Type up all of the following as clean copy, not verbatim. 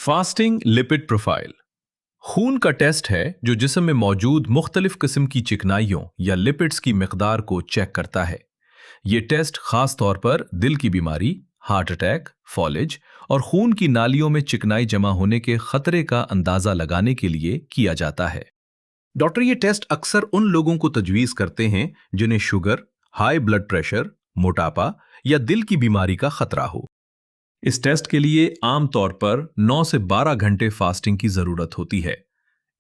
Fasting lipid profile खून का test है जो जिस्म में मौजूद मुख्तलिफ किस्म की चिकनाइयों या लिपिड्स की मिकदार को चेक करता है। ये टेस्ट खास तौर पर दिल की बीमारी, हार्ट अटैक, फॉलेज और खून की नालियों में चिकनाई जमा होने के खतरे का अंदाजा लगाने के लिए किया जाता है। डॉक्टर ये टेस्ट अक्सर उन लोगों को तजवीज करते हैं जिन्हें शुगर, हाई ब्लड प्रेशर, मोटापा या दिल की बीमारी का खतरा हो। इस टेस्ट के लिए आमतौर पर 9 से 12 घंटे फास्टिंग की जरूरत होती है।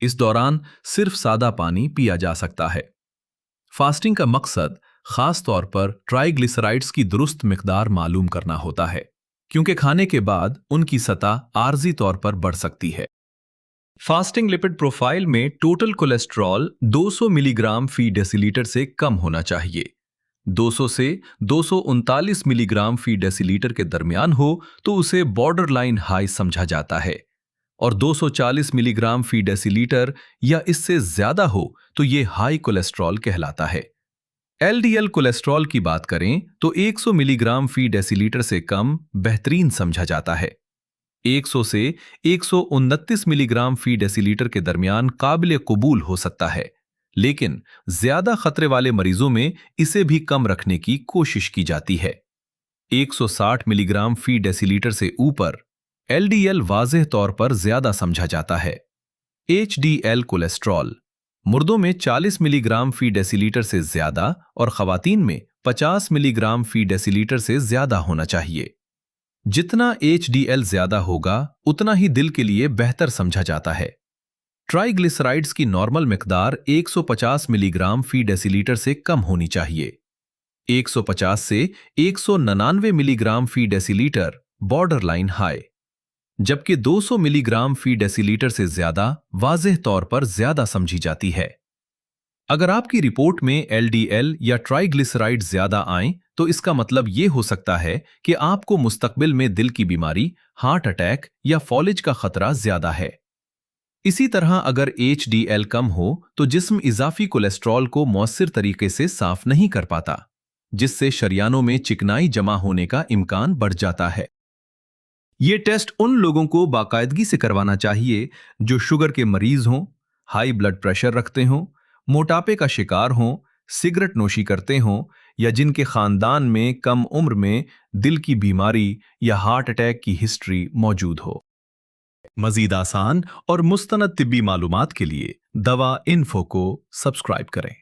इस दौरान सिर्फ सादा पानी पिया जा सकता है। फास्टिंग का मकसद खास तौर पर ट्राइग्लिसराइड्स की दुरुस्त मिकदार मालूम करना होता है, क्योंकि खाने के बाद उनकी सतह आर्जी तौर पर बढ़ सकती है। फास्टिंग लिपिड प्रोफाइल में टोटल कोलेस्ट्रॉल 200 मिलीग्राम फी डेसीलीटर से कम होना चाहिए। 200 से 239 मिलीग्राम फी डेसीलीटर के दरमियान हो तो उसे बॉर्डर लाइन हाई समझा जाता है, और 240 मिलीग्राम फी डेसीलीटर या इससे ज्यादा हो तो यह हाई कोलेस्ट्रॉल कहलाता है। एलडीएल कोलेस्ट्रॉल की बात करें तो 100 मिलीग्राम फी डेसीलीटर से कम बेहतरीन समझा जाता है। 100 से 129 मिलीग्राम फी डेसीलीटर के दरमियान काबिल कबूल हो सकता है, लेकिन ज्यादा खतरे वाले मरीजों में इसे भी कम रखने की कोशिश की जाती है। 160 मिलीग्राम फी डेसीलीटर से ऊपर एलडीएल वाज़ेह तौर पर ज्यादा समझा जाता है। एचडीएल कोलेस्ट्रॉल मुर्दों में 40 मिलीग्राम फी डेसीलीटर से ज्यादा और खवातीन में 50 मिलीग्राम फी डेसीलीटर से ज्यादा होना चाहिए। जितना एचडीएल ज्यादा होगा उतना ही दिल के लिए बेहतर समझा जाता है। ट्राइग्लिसराइड्स की नॉर्मल मिकदार 150 मिलीग्राम फी डेसीलीटर से कम होनी चाहिए। 150 से 199 मिलीग्राम फी डेसीलीटर बॉर्डर लाइन हाई, जबकि 200 मिलीग्राम फी डेसीलीटर से ज्यादा वाज़ेह तौर पर ज्यादा समझी जाती है। अगर आपकी रिपोर्ट में एलडीएल या ट्राइग्लिसराइड ज्यादा आए तो इसका मतलब यह हो सकता है कि आपको मुस्तकबिल में दिल की बीमारी, हार्ट अटैक या फॉलेज का खतरा ज्यादा है। इसी तरह अगर एचडीएल कम हो तो जिस्म इजाफी कोलेस्ट्रॉल को मौसर तरीके से साफ नहीं कर पाता, जिससे शरियानों में चिकनाई जमा होने का इम्कान बढ़ जाता है। ये टेस्ट उन लोगों को बाकायदगी से करवाना चाहिए जो शुगर के मरीज हों, हाई ब्लड प्रेशर रखते हों, मोटापे का शिकार हों, सिगरेट नोशी करते हों या जिनके खानदान में कम उम्र में दिल की बीमारी या हार्ट अटैक की हिस्ट्री मौजूद हो। मजीद आसान और मुस्तनद तिब्बी मालूमात के लिए दवा इन्फो को सब्सक्राइब करें।